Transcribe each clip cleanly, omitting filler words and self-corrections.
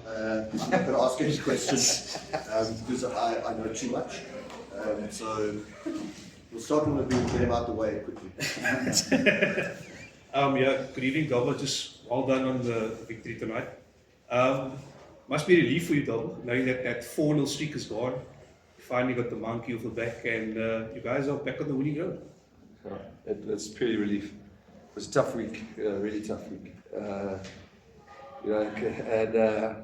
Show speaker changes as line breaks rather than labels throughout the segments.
I'm not going to ask any questions because I know too much. So we'll start with get him out the way quickly.
Good evening, Dobson. Just well done on the victory tonight. Must be a relief for you, Dobson, knowing that 4-0 streak is gone. You finally got the monkey off the back, and you guys are back on the winning road.
It's purely relief. It was a tough week, really tough week. The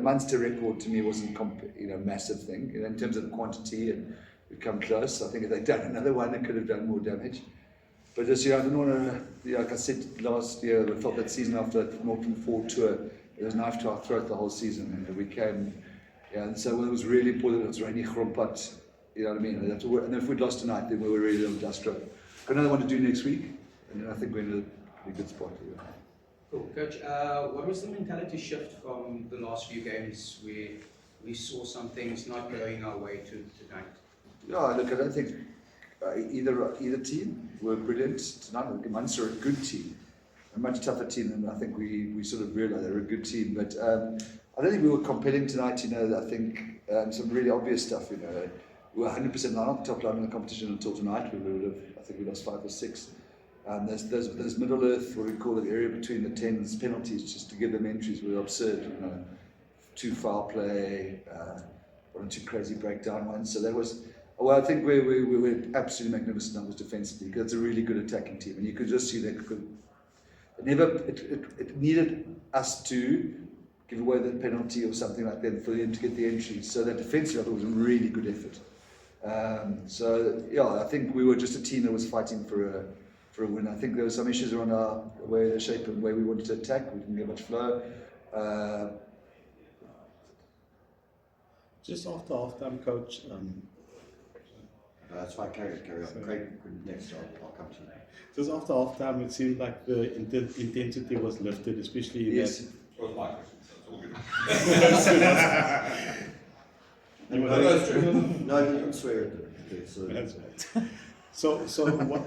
Munster record to me wasn't a massive thing. In terms of the quantity, and we've come close. I think if they'd done another one, it could have done more damage. But just, I didn't want to, like I said last year, I thought that season after that Northern 4 tour, it was a knife to our throat the whole season. And we came, and so it was really important. It was rainy chrompat, you know what I mean? And if we'd lost tonight, then we were really on dust road. Got another one to do next week, and I think we're in a pretty good spot here.
Cool. Coach, what was the mentality shift from the last few games where we saw some things not going our way to tonight?
Yeah, look, I don't think either team were brilliant tonight. Munster are a good team, a much tougher team than I think we sort of realised they were a good team. But I don't think we were compelling tonight. I think some really obvious stuff. We were 100% not top line in the competition until tonight. I think we lost 5 or 6. There's Middle Earth, what we call the area between the 10s penalties, just to give them entries were absurd. 2 foul play, 1 or 2 crazy breakdown ones. So that was. Well, I think we were absolutely magnificent numbers defensively because it's a really good attacking team, and you could just see that it needed us to give away the penalty or something like that for them to get the entries. So that defensively, I thought was a really good effort. I think we were just a team that was fighting for a win. I think there were some issues around our way, the shape and way we wanted to attack. We didn't get much flow.
Just after half-time, Coach.
That's fine, carry on. Craig, next I'll come to you.
Just after half-time, it seemed like the intensity was lifted, especially in
yes.
that.
Well, my question, so it's all good.
No, you can swear at them. Okay, so.
That's right. So what?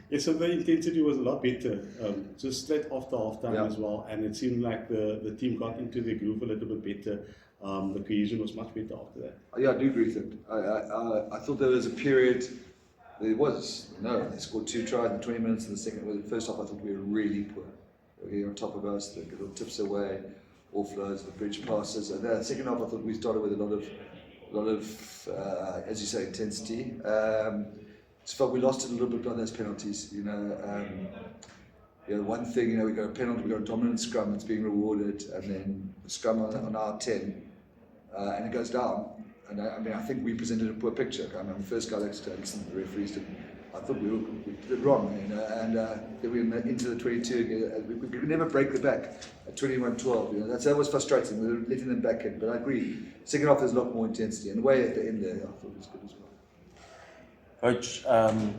Yeah, so the intensity was a lot better, just straight after half-time as well, and it seemed like the team got into the groove a little bit better. The cohesion was much better after that.
Yeah, I do agree with it. I thought there was a period. They scored 2 tries in 20 minutes in the second. Well, the first half, I thought we were really poor. They were on top of us. The little tips away, offloads, the bridge passes. And then the second half, I thought we started with a lot of, as you say, intensity. Just felt we lost it a little bit on those penalties. One thing, we got a penalty, we got a dominant scrum that's being rewarded, and then a scrum on our 10, and it goes down. And I think we presented a poor picture. The first guy next to listen to the referees did. I thought we did it wrong, and then we went into the 22. We could never break the back at 21-12. That was frustrating. We were letting them back in, but I agree. Second half, there's a lot more intensity, and the way at the end there, I thought was good as well.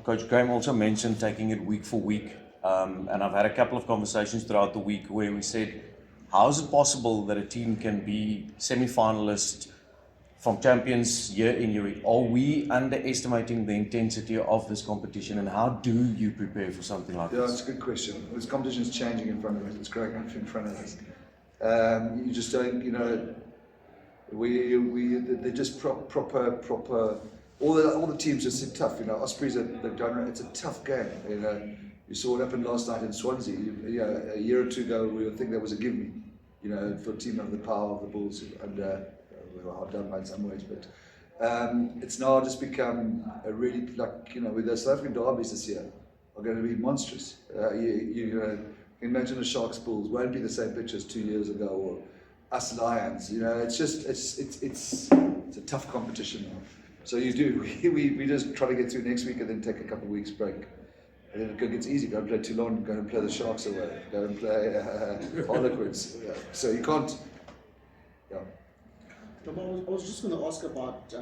Coach Graham also mentioned taking it week for week, and I've had a couple of conversations throughout the week where we said, how is it possible that a team can be semi-finalist from champions year in, year out? Are we underestimating the intensity of this competition, and how do you prepare for something like this?
Yeah, it's a good question. This competition is changing in front of us. It's growing up in front of us. You just don't, they're just proper. All the teams just seem tough. Ospreys they've done. It's a tough game. You saw what happened last night in Swansea. A year or two ago, we would think that was a give me. For a team of the power of the Bulls, and we were hard done by in some ways. But it's now just become a really with the South African derbies this year are going to be monstrous. You can imagine the Sharks Bulls won't be the same pitch as 2 years ago, or us Lions. It's just it's a tough competition now. So we just try to get through next week and then take a couple of weeks break. And then it gets easy. Go and play Toulon, go and play the Sharks away, go and play Harlequins. So you can't. Yeah.
I was just going to ask about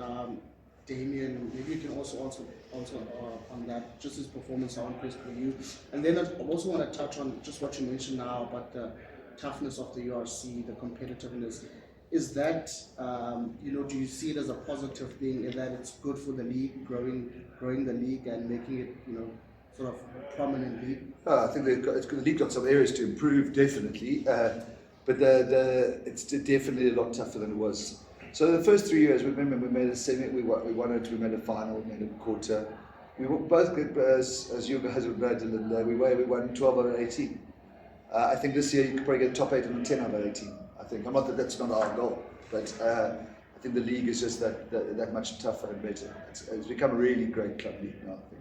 Damien. Maybe you can also answer on that, just his performance, how impressed were you? And then I also want to touch on just what you mentioned now about the toughness of the URC, the competitiveness. Is that, do you see it as a positive thing in that it's good for the league, growing the league and making it, sort of prominently.
I think the league got some areas to improve, definitely, but it's definitely a lot tougher than it was. So the first 3 years, remember, we made a semi, we won it, we made a final, we made a quarter. We were both good, as you guys would know, Dylan, we won 12 out of 18. I think this year you could probably get a top 8 and a 10 out of 18. I think. I'm not that that's not our goal, but I think the league is just that much tougher and better. It's become a really great club league now. I think.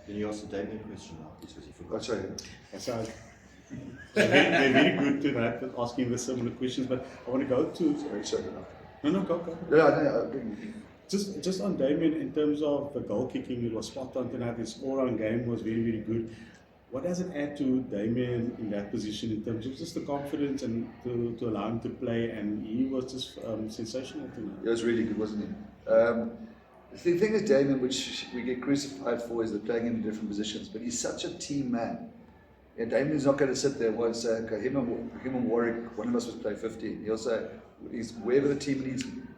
Can you ask the Damien question now? Because you forgot.
Oh, sorry.
So they're very good tonight at asking the similar questions, but I want to go to.
Sorry.
No, go.
No.
Just on Damien, in terms of the goal kicking, it was spot on tonight. His all-round game was very, very good. What does it add to Damien in that position in terms of just the confidence and to allow him to play? And he was just sensational tonight.
It was really good, wasn't he? The thing is, Damien, which we get crucified for, is that playing him in different positions. But he's such a team man. Yeah, Damien's not going to sit there and say, okay, him and Warwick, one of us must play 15. He'll say, he's wherever the team needs him.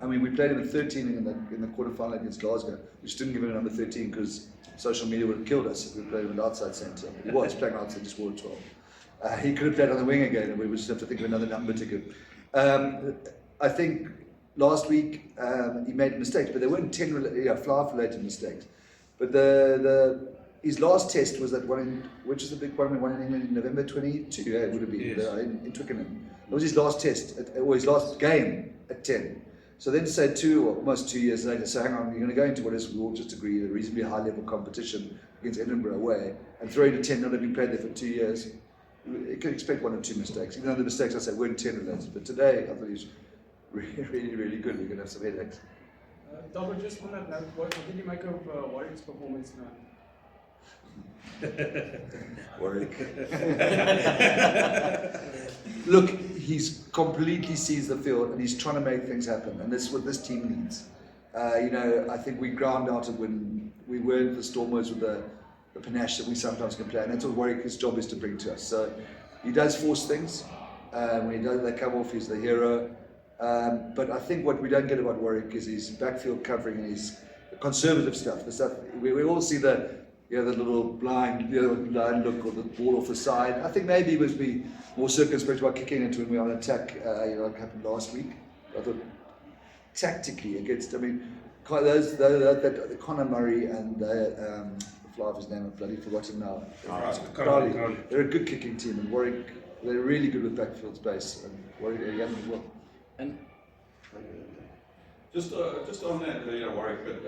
I mean, we played him at 13 in the quarterfinal against Glasgow, which didn't give him a number 13 because social media would have killed us if we played him at outside centre. He was playing outside, just wore 12. He could have played on the wing again, and we would just have to think of another number to give. I think last week he made mistakes, but they weren't 10 fly-related mistakes. But his last test was that one, which is the big one we won in England in November 22. Yeah, it would have been in Twickenham. That was his last test, or his last game at 10. So then say almost 2 years later, so hang on, you're going to go into what is, we all just agree, a reasonably high level competition against Edinburgh away, and throw in a 10, not having played there for 2 years, you can expect 1 or 2 mistakes. Even though the mistakes I say weren't 10 related, but today I thought he was really, really, really good. We're going to have some headaches.
Dobson, just on that note, what did you make of Warwick's performance now?
Warwick. Look, he's completely sees the field and he's trying to make things happen, and that's what this team needs. I think we ground out it when we weren't the Stormers with the panache that we sometimes can play, and that's what Warwick's job is to bring to us. So he does force things. When he does, they come off, he's the hero. But I think what we don't get about Warwick is his backfield covering and his conservative stuff. The stuff we all see the little blind look or the ball off the side. I think maybe he was be more circumspect about kicking it when we were on attack, like happened last week. I thought tactically against, that Conor Murray and the fly of his name, I've bloody forgotten now.
Crowley.
They're a good kicking team, and Warwick, they're really good with backfield space, and Warwick are young as well.
And just on that, Warwick, but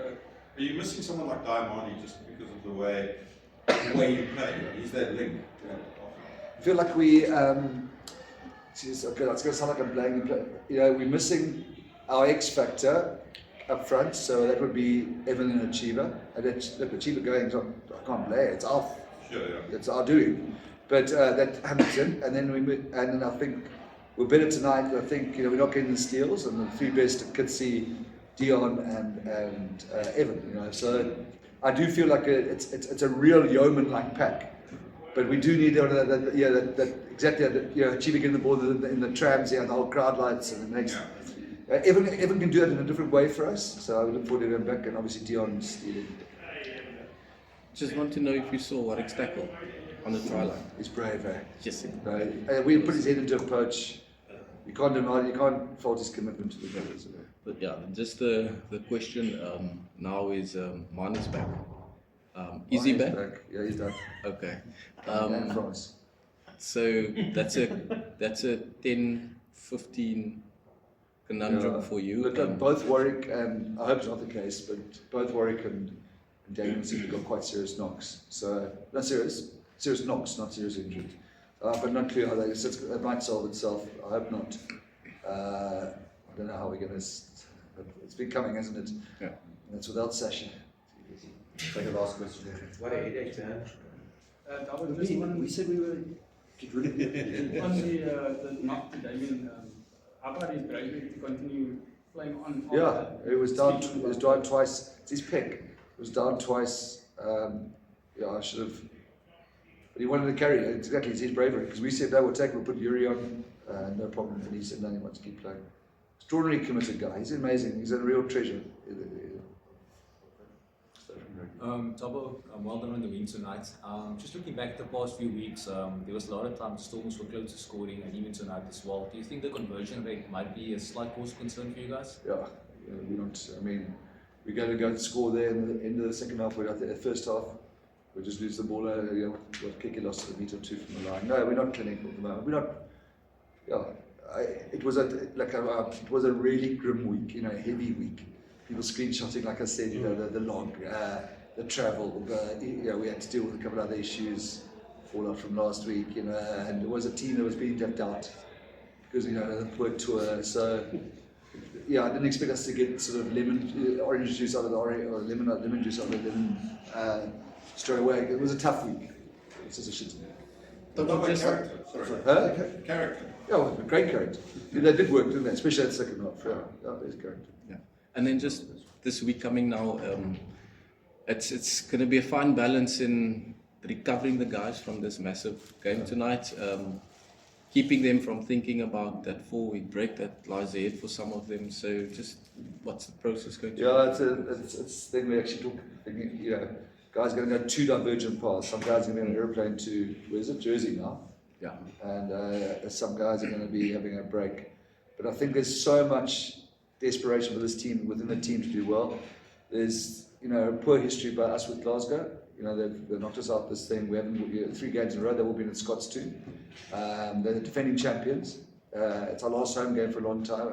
are you missing someone like Diamani just because of the way you play? He's that link.
I feel like we, it's going to sound like I'm blaming the player. We're missing our X factor up front, so that would be Evan and Achiever. And Achiever going, I can't play, it's off.
Sure, yeah.
It's our doing. But that Hamilton, and then I think we're better tonight. I think we're not getting the steals, and the 3 best Kitsy, Dion, and Evan. So I do feel like it's a real yeoman-like pack. But we do need Achiever getting the ball in the trams here, and the whole crowd lights, and it makes. Evan can do that in a different way for us, so I would look forward to him back, and obviously Dion stealing.
Just want to know if you saw Warwick's tackle on the try line.
He's brave, eh?
Yes.
We put his head into a poach. You can't fault his commitment to the guys.
But yeah, just the question now is Mane's back. Is he back?
Yeah, he's back.
Okay.
And France.
So that's a 10-15 conundrum for you.
Look, both Warwick and I hope it's not the case, but both Warwick and Damien seem to got quite serious knocks. So not serious knocks, not serious injuries. But not clear how that might solve itself. I hope not. I don't know how we're going to. It's been coming, hasn't it?
Yeah.
And it's without Sasha.
Take a last question.
What a headache, man.
We
said we were get rid of it.
On the knock to Damien, how about his bravery to continue playing on?
Yeah, it was down twice. It's his pick. It was down twice. I should have. But he wanted to carry it. Exactly, it's his bravery. Because we said, no, we'll put Yuri on, no problem. And he said, no, he wants to keep playing. Extraordinarily committed guy. He's amazing. He's a real treasure.
Tabo, well done on the win tonight. Just looking back at the past few weeks, there was a lot of times the Stormers were close to scoring, and even tonight as well. Do you think the conversion rate might be a slight cause of concern for you guys?
Yeah, we're not. I mean, we're going to go and score there in the end of the second half. We're at the first half. We just lose the ball. What kick lost a metre or two from the line. No, we're not clinical at the moment. We're not. Yeah, it was a really grim week. You know, a heavy week. People screenshotting, like I said, you know, the log, the travel. We had to deal with a couple of other issues, fallout from last week. You know, and it was a team that was being left out because the poor tour. So. Yeah, I didn't expect us to get sort of orange juice out of the orange, or lemon juice out of the lemon straight away. It was a tough week. It's just a shit.
But not character, sorry.
Huh?
Character.
Yeah, well, great character. They did work, didn't they? Especially that second half. Yeah, there's character.
Yeah. And then just this week coming now, it's going to be a fine balance in recovering the guys from this massive game tonight. Keeping them from thinking about that 4-week break that lies ahead for some of them. So, just what's the process going to be?
Yeah, it's thing we actually talk. Guys are going to go 2 divergent paths. Some guys are going to be on an airplane to Jersey now.
Yeah.
And some guys are going to be having a break. But I think there's so much desperation for this team within the team to do well. There's a poor history by us with Glasgow. They've knocked us out this thing. We haven't 3 games in a row. They've all been in Scots too. They're the defending champions. It's our last home game for a long time,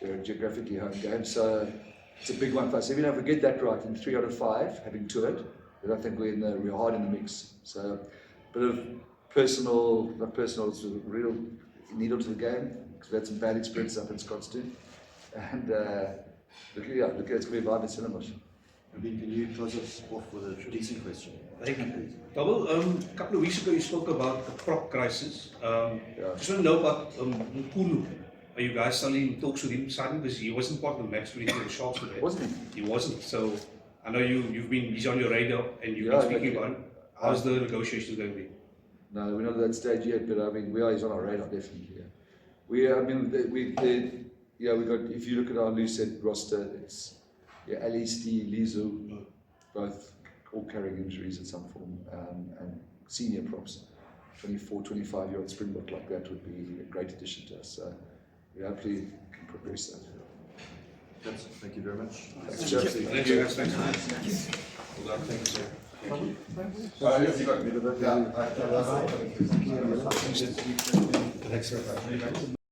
and geographically home game. So it's a big one for us. Even if we get that right in 3 out of 5, having toured, then I think we're hard in the mix. So a bit of not personal, it's a real needle to the game because we had some bad experiences up in Scots too. And look, it's going to be a vibe in Stellenbosch.
Can you close us off with a decent question?
Thank you. Double, a couple of weeks ago you spoke about the prop crisis. Just want to know about Mkulu. Are you guys suddenly in talks with him signing? Because he wasn't part of the match when he did the shots today.
Wasn't
he? He wasn't. So I know he's on your radar and you've been speaking about him. How's the negotiations going to be?
No, we're not at that stage yet, but I mean, he's on our radar definitely. Yeah. We got. If you look at our loose set roster, it's Ali, Steve, Lizu, both all carrying injuries in some form, and senior props. 24, 25-year-old Springbok like that would be a great addition to us. So we hopefully can progress that.
Thank you very much.
Thanks, Chelsea.
Thank you. Thank you.
Well done, thank you, sir.
Yes, you got me.